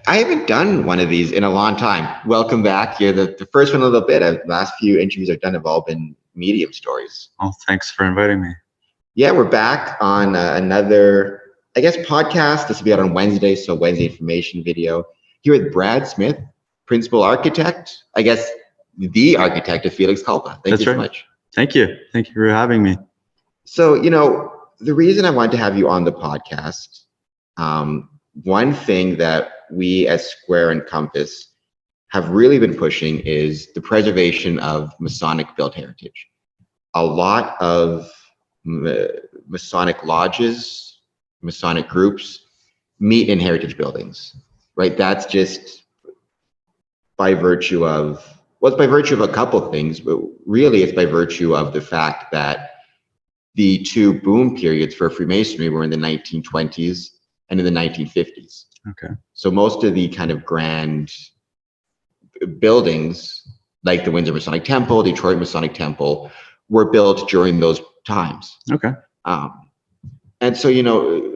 I haven't done one of these in a long time. Welcome back. You're the first one in a little bit. The last few interviews I've done have all been medium stories. Oh, thanks for inviting me. Yeah, we're back on another, I guess, podcast. This will be out on Wednesday, so Wednesday information video. Here with Brad Smith, principal architect, I guess the architect of Felix Culpa. Thank you so much. Thank you. Thank you for having me. So, the reason I wanted to have you on the podcast, one thing that we as Square and Compass have really been pushing is the preservation of Masonic built heritage. A lot of Masonic lodges, Masonic groups meet in heritage buildings, right? That's just by virtue of, well, it's by virtue of a couple of things, but really it's by virtue of the fact that the two boom periods for Freemasonry were in the 1920s and in the 1950s. Okay. So most of the kind of grand buildings, like the Windsor Masonic Temple, Detroit Masonic Temple, were built during those times. Okay. And so,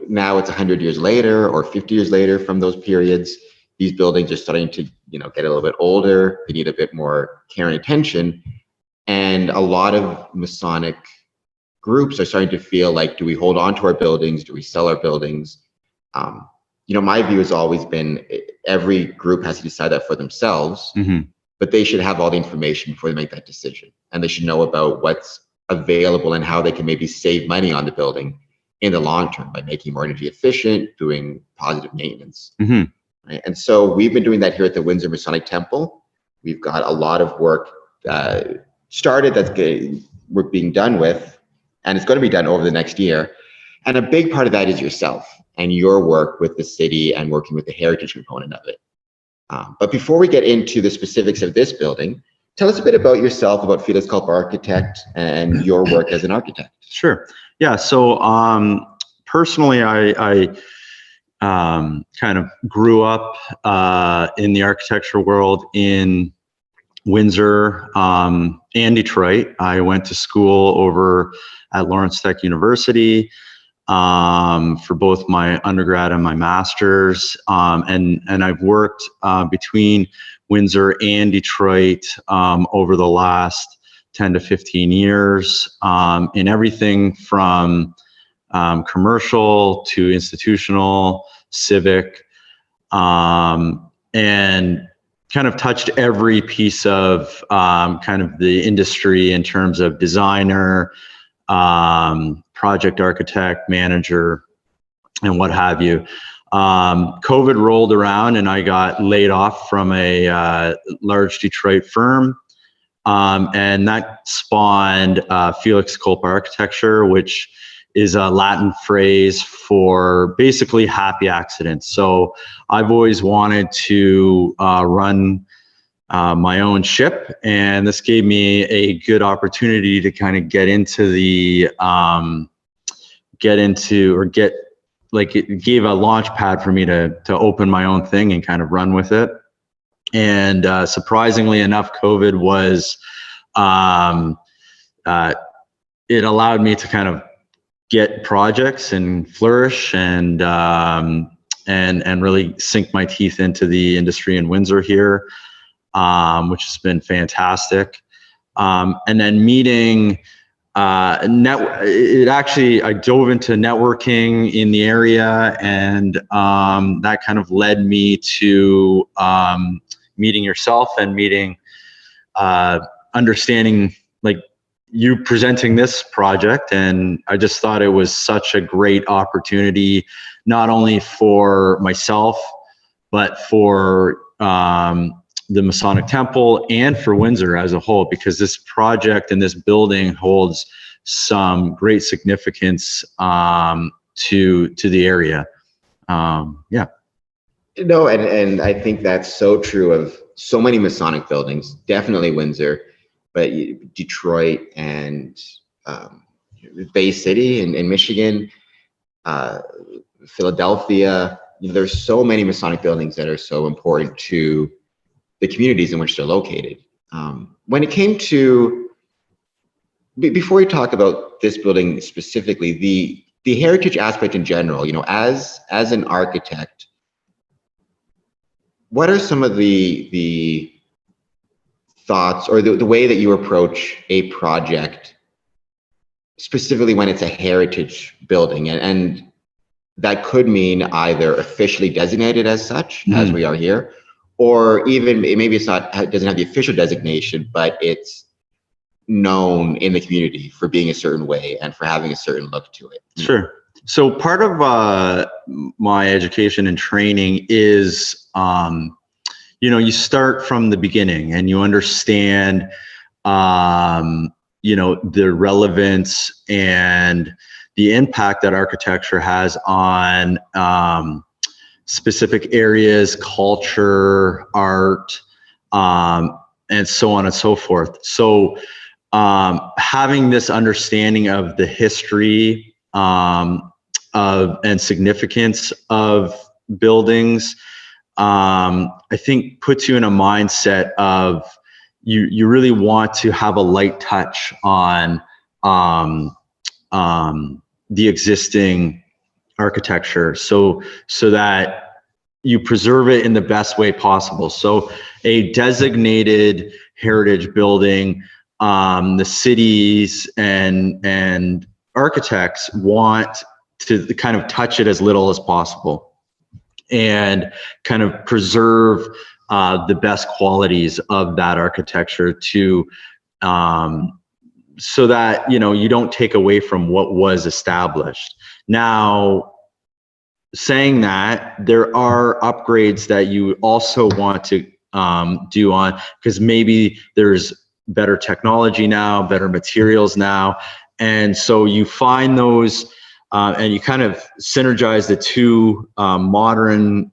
now it's 100 years later or 50 years later from those periods, these buildings are starting to, get a little bit older. They need a bit more care and attention. And a lot of Masonic groups are starting to feel like, do we hold on to our buildings? Do we sell our buildings? My view has always been every group has to decide that for themselves, but they should have all the information before they make that decision. And they should know about what's available and how they can maybe save money on the building in the long term by making more energy efficient, doing positive maintenance. Right? And so we've been doing that here at the Windsor Masonic Temple. We've got a lot of work started we're being done with, and it's going to be done over the next year. And a big part of that is yourself and your work with the city and working with the heritage component of it. But before we get into the specifics of this building, tell us a bit about yourself, about Felix Culpa Architect and your work as an architect. Sure. Yeah. So personally, I kind of grew up in the architecture world in Windsor and Detroit. I went to school over at Lawrence Tech University for both my undergrad and my master's, and I've worked between Windsor and Detroit over the last 10 to 15 years in everything from commercial to institutional, civic, and kind of touched every piece of kind of the industry in terms of designer, project architect, manager, and what have you. COVID rolled around and I got laid off from a large Detroit firm. And that spawned Felix Culpa Architecture, which is a Latin phrase for basically happy accidents. So I've always wanted to run my own ship, and this gave me a good opportunity to kind of it gave a launch pad for me to open my own thing and kind of run with it. And surprisingly enough, COVID was, it allowed me to kind of get projects and flourish and really sink my teeth into the industry in Windsor here, which has been fantastic. And then meeting, I dove into networking in the area, and that kind of led me to meeting yourself and understanding like you presenting this project. And I just thought it was such a great opportunity, not only for myself, but for the Masonic Temple and for Windsor as a whole, because this project and this building holds some great significance to the area. Yeah. And I think that's so true of so many Masonic buildings, definitely Windsor, but Detroit and Bay City in Michigan, Philadelphia. There's so many Masonic buildings that are so important to the communities in which they're located. When it came to, before we talk about this building specifically, the heritage aspect in general, as an architect, what are some of the thoughts or the way that you approach a project, specifically when it's a heritage building, and that could mean either officially designated as such, as we are here, or even maybe it's not, it doesn't have the official designation, but it's known in the community for being a certain way and for having a certain look to it? Sure. So part of my education and training is, you start from the beginning and you understand, the relevance and the impact that architecture has on specific areas, culture, art, and so on and so forth. So having this understanding of the history and significance of buildings, I think puts you in a mindset of you really want to have a light touch on the existing architecture, so that you preserve it in the best way possible. So a designated heritage building, the cities and architects want to kind of touch it as little as possible and kind of preserve the best qualities of that architecture to so that you don't take away from what was established. Now, saying that, there are upgrades that you also want to do on, because maybe there's better technology now, better materials now, and so you find those and you kind of synergize the two, modern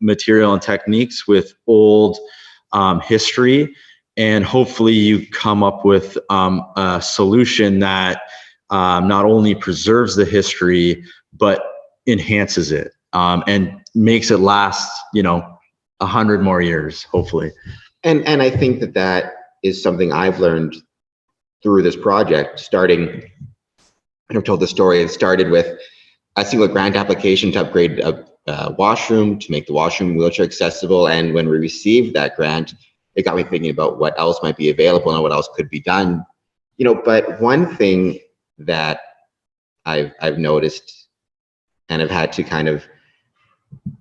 material and techniques with old history, and hopefully you come up with a solution that not only preserves the history but enhances it and makes it last 100 more years, hopefully. And I think that is something I've learned through this project. Starting, I've told the story, it started with a single grant application to upgrade a washroom, to make the washroom wheelchair accessible. And when we received that grant, it got me thinking about what else might be available and what else could be done. But one thing that I've noticed, and I've had to kind of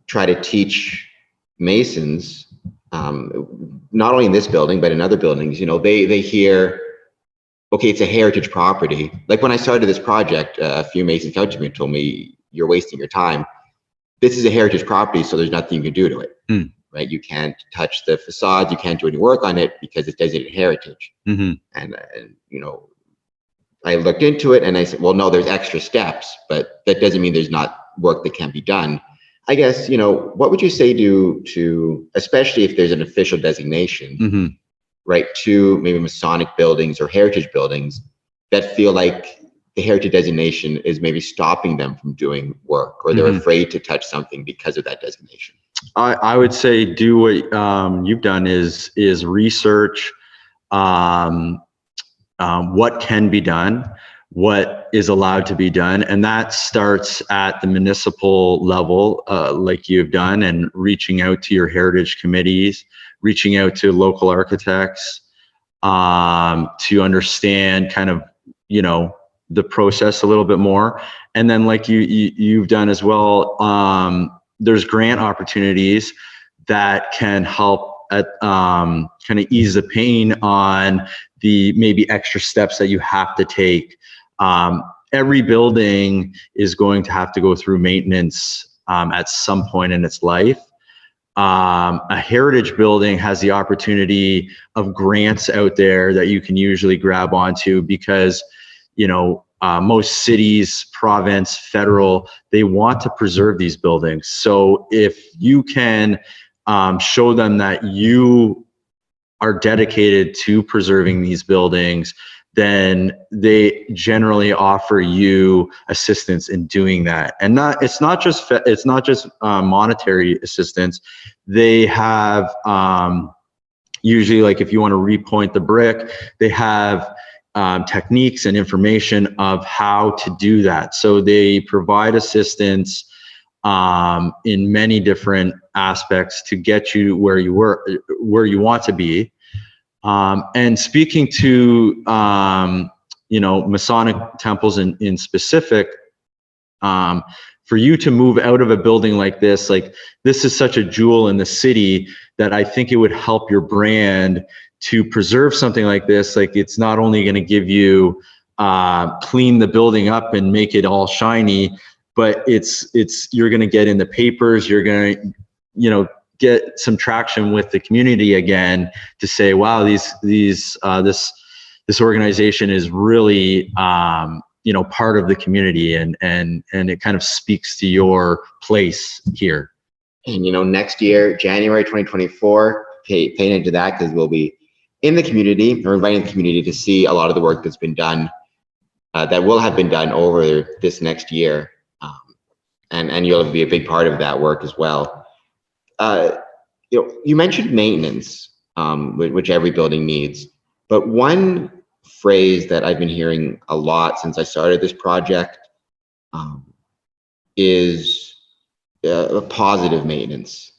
try to teach Masons, not only in this building, but in other buildings, they hear, okay, it's a heritage property. Like when I started this project, a few Masons came to me and told me, you're wasting your time. This is a heritage property, so there's nothing you can do to it, right? You can't touch the facade, you can't do any work on it because it's designated heritage. And I looked into it and I said, well, no, there's extra steps, but that doesn't mean there's not work that can be done. I guess, what would you say to, especially if there's an official designation, right, to maybe Masonic buildings or heritage buildings that feel like the heritage designation is maybe stopping them from doing work, or they're afraid to touch something because of that designation? I would say do what you've done is research what can be done, what is allowed to be done, and that starts at the municipal level, like you've done, and reaching out to your heritage committees, reaching out to local architects to understand kind of the process a little bit more. And then like you've done as well, there's grant opportunities that can help at kind of ease the pain on the maybe extra steps that you have to take. Every building is going to have to go through maintenance at some point in its life. A heritage building has the opportunity of grants out there that you can usually grab onto, because most cities, province, federal, they want to preserve these buildings. So if you can show them that you are dedicated to preserving these buildings, then they generally offer you assistance in doing that. And it's not just monetary assistance. They have usually, like if you want to repoint the brick, they have techniques and information of how to do that. So they provide assistance in many different aspects to get you where you want to be. And speaking to, Masonic temples in specific, for you to move out of a building like this is such a jewel in the city that I think it would help your brand to preserve something like this. Like, it's not only going to give you, clean the building up and make it all shiny, but you're going to get in the papers, you're going to, get some traction with the community again to say, wow, this organization is really, part of the community, and it kind of speaks to your place here. And, next year, January 2024, pay attention to that, because we'll be in the community, or inviting the community to see a lot of the work that's been done, that will have been done over this next year. And you'll be a big part of that work as well. You mentioned maintenance, which every building needs, but one phrase that I've been hearing a lot since I started this project, is positive maintenance,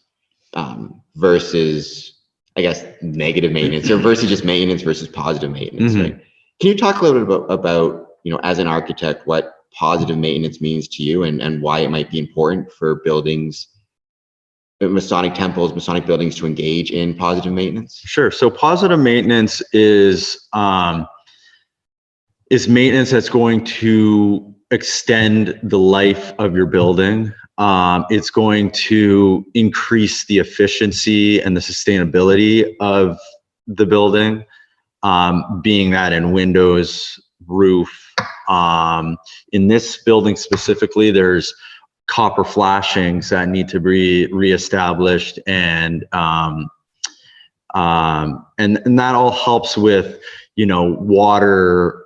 versus, I guess, negative maintenance, or versus just maintenance versus positive maintenance. Right? Can you talk a little bit about, as an architect, what positive maintenance means to you, and why it might be important for buildings, Masonic temples, Masonic buildings, to engage in positive maintenance? Sure. So positive maintenance is maintenance that's going to extend the life of your building. It's going to increase the efficiency and the sustainability of the building, being that in windows, roof. In this building specifically, there's copper flashings that need to be reestablished, and that all helps with, water,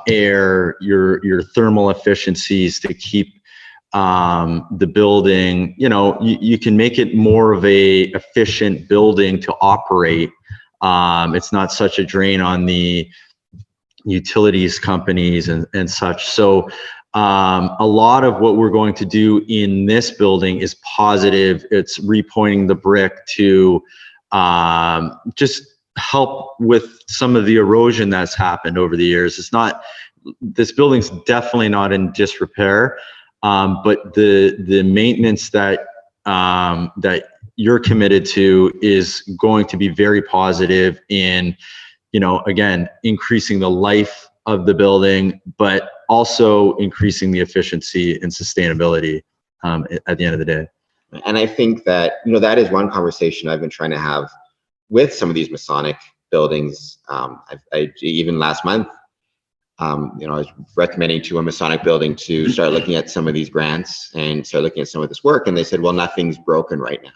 air, your thermal efficiencies to keep the building. You can make it more of a efficient building to operate. It's not such a drain on the utilities companies and such. So a lot of what we're going to do in this building is positive. It's repointing the brick to just help with some of the erosion that's happened over the years. This building's definitely not in disrepair, but the maintenance that you're committed to is going to be very positive in, again, increasing the life of the building, but also increasing the efficiency and sustainability at the end of the day. And I think that, that is one conversation I've been trying to have with some of these Masonic buildings. Even last month, I was recommending to a Masonic building to start looking at some of these grants and start looking at some of this work. And they said, well, nothing's broken right now.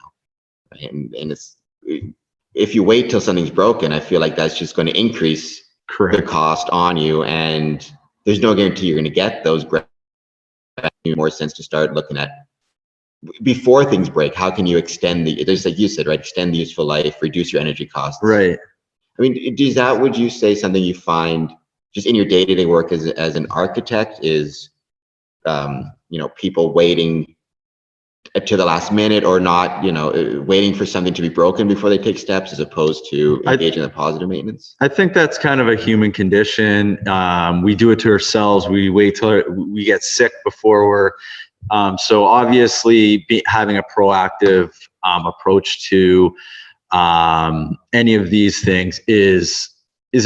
And it's, if you wait till something's broken, I feel like that's just going to increase the cost on you. And there's no guarantee you're going to get those grants. More sense to start looking at, before things break, how can you extend there's, like you said, right, extend the useful life, reduce your energy costs. Right. I mean, would you say something you find just in your day-to-day work as an architect is, people waiting to the last minute, or not, waiting for something to be broken before they take steps, as opposed to engaging in positive maintenance? I think that's kind of a human condition. We do it to ourselves. We wait till we get sick before we're, so obviously having a proactive approach to any of these things is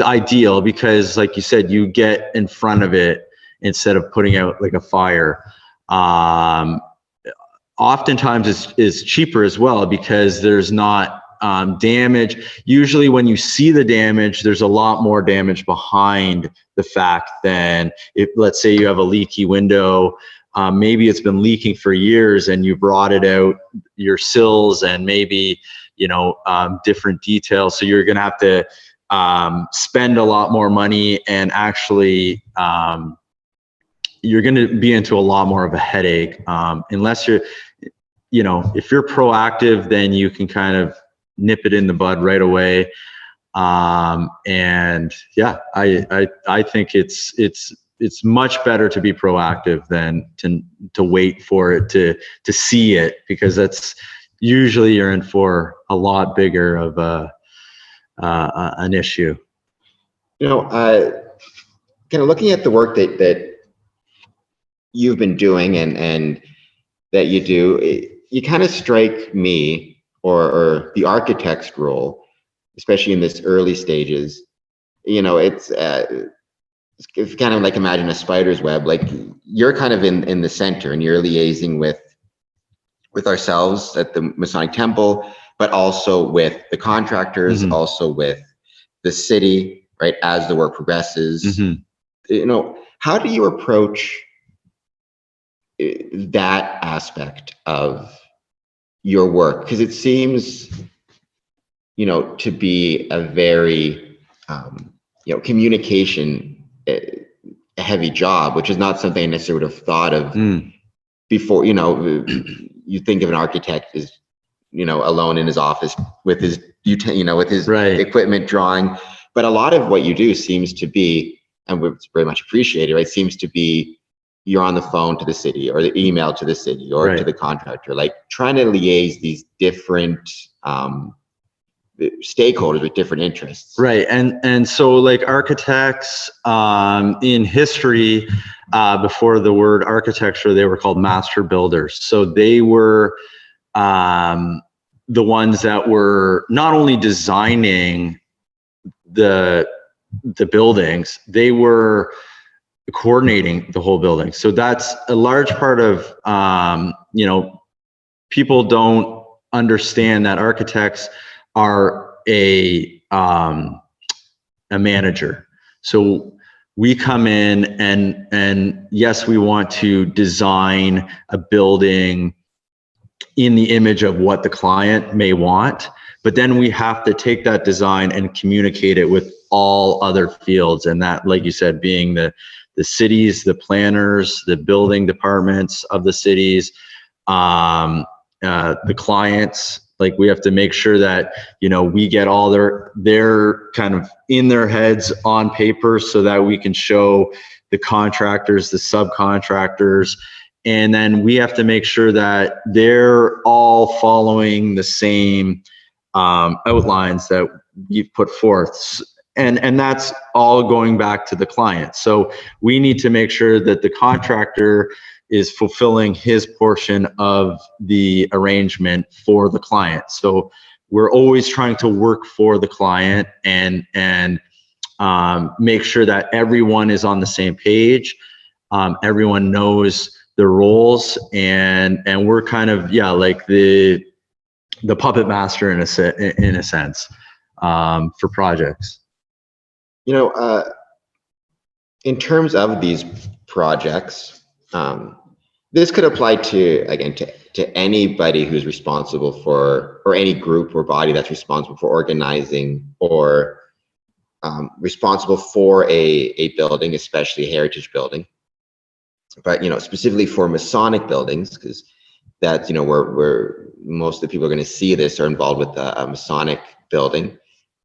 ideal, because, like you said, you get in front of it instead of putting out like a fire. Oftentimes it's cheaper as well, because there's not damage. Usually when you see the damage, there's a lot more damage behind the fact than if, let's say, you have a leaky window. Maybe it's been leaking for years and you've rotted out your sills and maybe, different details. So you're going to have to spend a lot more money, and actually you're going to be into a lot more of a headache, unless you're, if you're proactive, then you can kind of nip it in the bud right away. And yeah, I think it's it's much better to be proactive than to wait for it to see it, because that's usually you're in for a lot bigger of an issue. Kind of looking at the work that you've been doing and that you do, you kind of strike me, or the architect's role, especially in this early stages. It's kind of like, imagine a spider's web. Like, you're kind of in the center, and you're liaising with ourselves at the Masonic Temple, but also with the contractors, also with the city, right, as the work progresses. How do you approach that aspect of your work? Because it seems, to be a very, communication heavy job, which is not something I necessarily would have thought of before. You think of an architect as, alone in his office with his, with his equipment drawing. But a lot of what you do seems to be, and it's very much appreciated, right, seems to be you're on the phone to the city, or the email to the city, or to the contractor, like trying to liaise these different stakeholders with different interests. Right. And so, like, architects in history, before the word architecture, they were called master builders. So they were the ones that were not only designing the buildings, they were coordinating the whole building. So that's a large part of, people don't understand that architects are a manager. So we come in and yes, we want to design a building in the image of what the client may want, but then we have to take that design and communicate it with all other fields. And that, like you said, being the cities, the planners, the building departments of the cities, the clients. Like, we have to make sure that, we get all their kind of in their heads on paper, so that we can show the contractors, the subcontractors, and then we have to make sure that they're all following the same outlines that you've put forth. And that's all going back to the client. So we need to make sure that the contractor is fulfilling his portion of the arrangement for the client. So we're always trying to work for the client and make sure that everyone is on the same page. Everyone knows their roles, and we're kind of, like the puppet master in a sense, for projects. In terms of these projects, this could apply to anybody who's responsible for, or any group or body that's responsible for organizing, or responsible for a building, especially a heritage building. But specifically for Masonic buildings, because that's where most of the people are going to see this are involved with a Masonic building.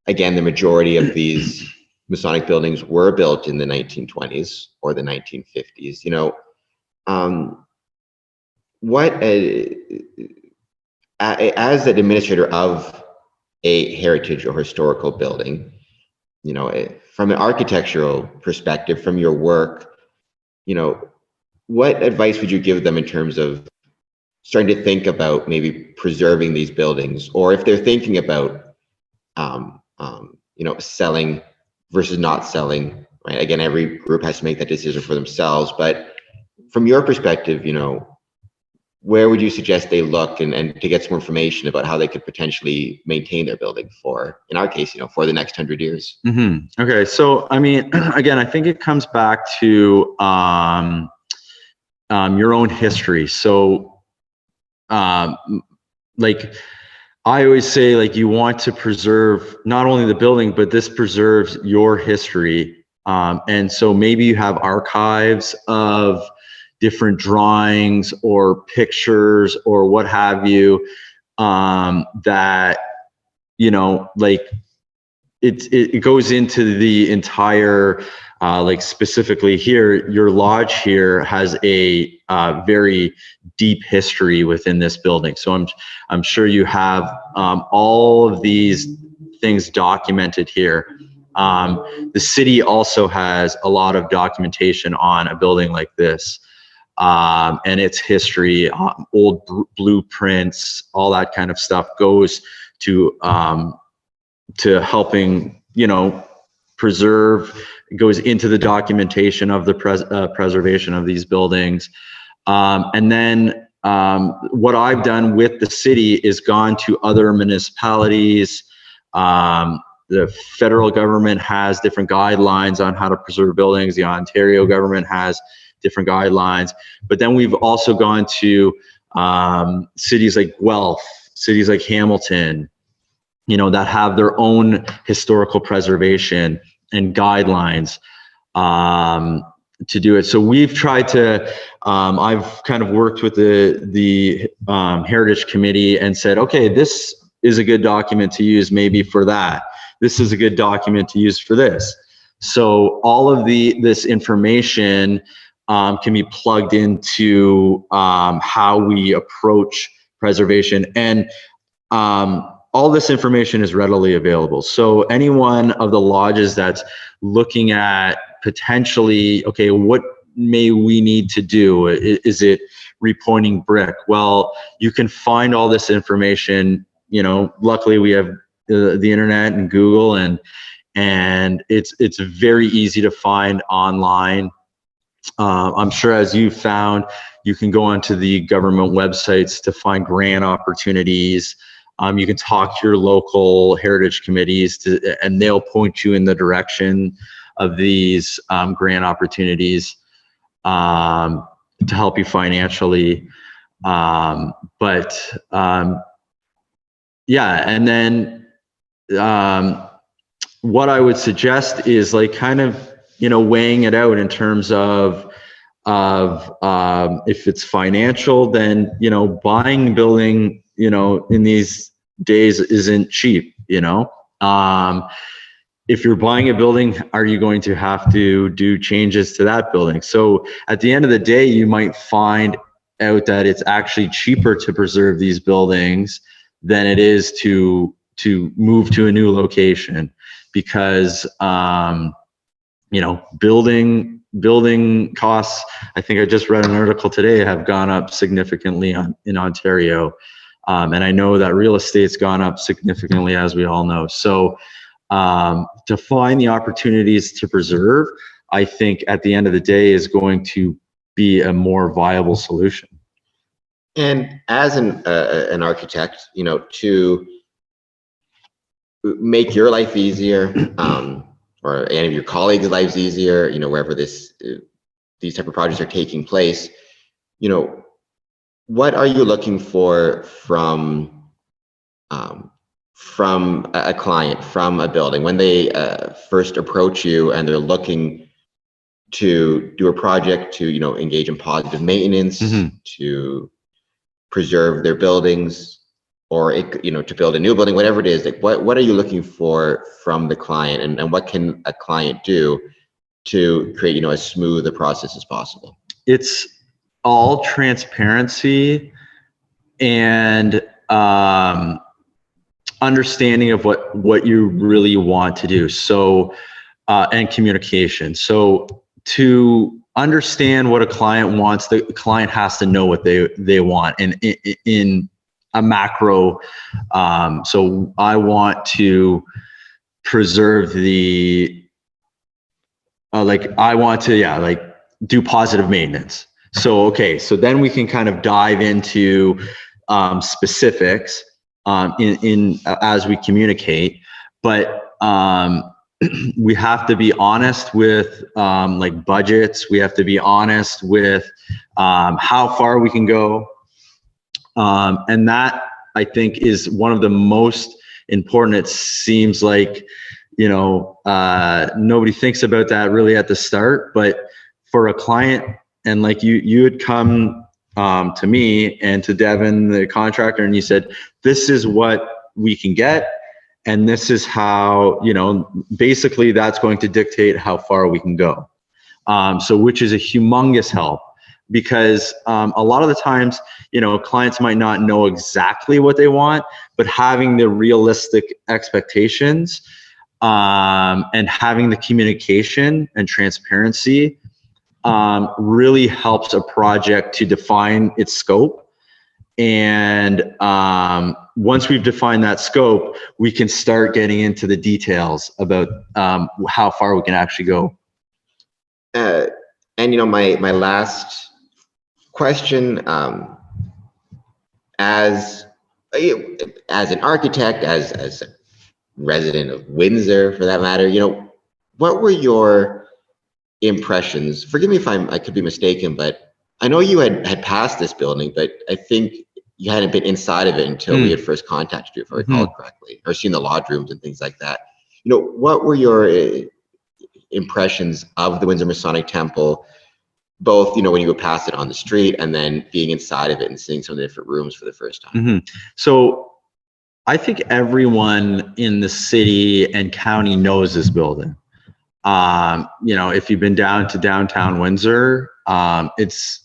Again, the majority of these Masonic buildings were built in the 1920s or the 1950s. As an administrator of a heritage or historical building, from an architectural perspective, from your work, what advice would you give them in terms of starting to think about maybe preserving these buildings, or if they're thinking about selling versus not selling, right? Again, every group has to make that decision for themselves, but from your perspective, where would you suggest they look and to get some information about how they could potentially maintain their building for, in our case, for the next 100 years? Okay. So, I mean, again, I think it comes back to your own history. So, like, I always say, like, you want to preserve not only the building, but this preserves your history. And so maybe you have archives of different drawings or pictures or what have you, that, like, it goes into the entire Like specifically here, your lodge here has a very deep history within this building. So I'm sure you have all of these things documented here. The city also has a lot of documentation on a building like this, and its history, old blueprints, all that kind of stuff goes to helping, preserve, goes into the documentation of the preservation of these buildings. And then what I've done with the city is gone to other municipalities. The federal government has different guidelines on how to preserve buildings. The Ontario government has different guidelines. But then we've also gone to cities like Guelph, cities like Hamilton, that have their own historical preservation and guidelines to do it. So we've tried to, I've kind of worked with the Heritage Committee and said, okay, this is a good document to use maybe for that. This is a good document to use for this. So all of this information can be plugged into how we approach preservation, and all this information is readily available. So any one of the lodges that's looking at potentially, okay, what may we need to do? Is it repointing brick? Well, you can find all this information. Luckily we have the internet and Google, and it's very easy to find online. I'm sure, as you found, you can go onto the government websites to find grant opportunities. You can talk to your local heritage committees and they'll point you in the direction of these grant opportunities to help you financially. Yeah, and then what I would suggest is like kind of, weighing it out in terms of if it's financial, then, buying a building, in these days isn't cheap, if you're buying a building, are you going to have to do changes to that building? So at the end of the day, you might find out that it's actually cheaper to preserve these buildings than it is to move to a new location, because, building costs, I think I just read an article today, have gone up significantly in Ontario. And I know that real estate's gone up significantly, as we all know. So to find the opportunities to preserve, I think at the end of the day is going to be a more viable solution. And as an architect, to make your life easier, or any of your colleagues' lives easier, wherever these type of projects are taking place, what are you looking for from a client, from a building, when they first approach you and they're looking to do a project to, engage in positive maintenance, to preserve their buildings, or to build a new building, whatever it is? Like, what are you looking for from the client, and what can a client do to create, as smooth a process as possible? It's all transparency and understanding of what you really want to do. So, and communication. So to understand what a client wants, the client has to know what they want, and in a macro. So I want to preserve I want to, do positive maintenance. So, okay, so then we can kind of dive into specifics as we communicate, but we have to be honest with budgets. We have to be honest with how far we can go. And that, I think, is one of the most important. It seems like, nobody thinks about that really at the start, but for a client, and like you had come to me and to Devin, the contractor, and you said, this is what we can get, And this is how, basically that's going to dictate how far we can go. So which is a humongous help, because a lot of the times, clients might not know exactly what they want, but having the realistic expectations and having the communication and transparency really helps a project to define its scope. And once we've defined that scope, we can start getting into the details about how far we can actually go. And my last question, as an architect, as a resident of Windsor, for that matter, what were your impressions? Forgive me if I could be mistaken, but I know you had passed this building, but I think you hadn't been inside of it until we had first contacted you, if I recall correctly, or seen the lodge rooms and things like that. What were your impressions of the Windsor Masonic Temple, both, when you would pass it on the street and then being inside of it and seeing some of the different rooms for the first time? So I think everyone in the city and county knows this building. If you've been down to downtown Windsor, it's,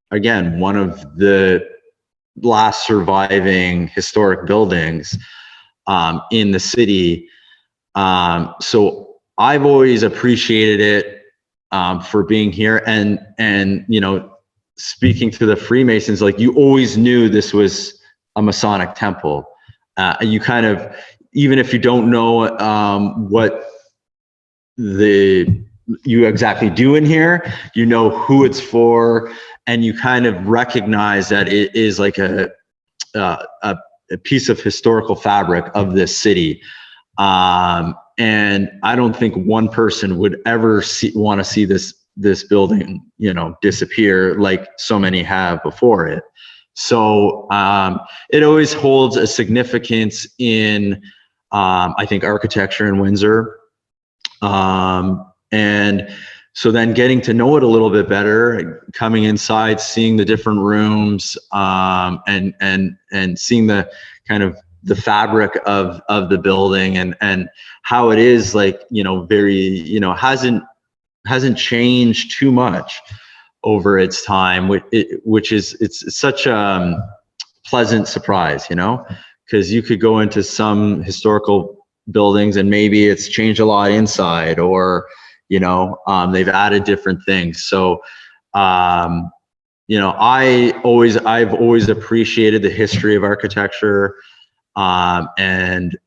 again, one of the last surviving historic buildings in the city. So I've always appreciated it for being here, and speaking to the Freemasons, like, you always knew this was a Masonic temple. You kind of, even if you don't know what you exactly do in here, who it's for, and you kind of recognize that it is like a piece of historical fabric of this city. And I don't think one person would ever want to see this building, disappear like so many have before it. So it always holds a significance in, I think, architecture in Windsor. And so then getting to know it a little bit better, coming inside, seeing the different rooms, and seeing the kind of the fabric of the building, and how it is, like, very, hasn't changed too much over its time, which is, it's such a pleasant surprise, because you could go into some historical buildings and maybe it's changed a lot inside, or they've added different things. So I've always appreciated the history of architecture, and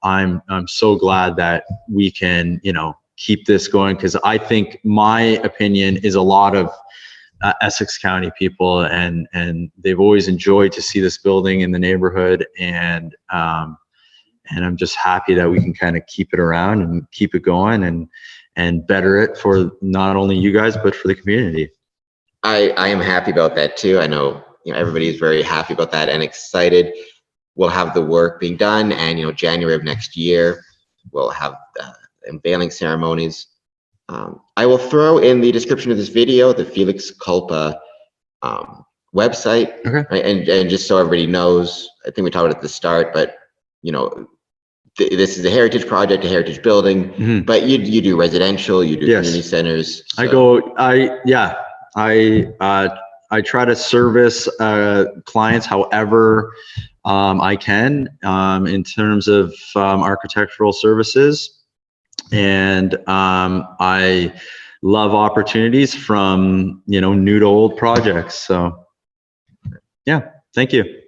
I'm so glad that we can keep this going, because I think my opinion is a lot of Essex County people, and they've always enjoyed to see this building in the neighborhood, and I'm just happy that we can kind of keep it around and keep it going and better it for not only you guys, but for the community. I am happy about that too. I know, everybody is very happy about that and excited. We'll have the work being done, and January of next year, we'll have unveiling ceremonies. I will throw in the description of this video the Felix Culpa website, Okay. right? And just so everybody knows, I think we talked about it at the start, but this is a heritage project, a heritage building, but you do residential, you do community centers. So. I try to service clients however I can in terms of architectural services, and I love opportunities from new to old projects. So yeah, thank you.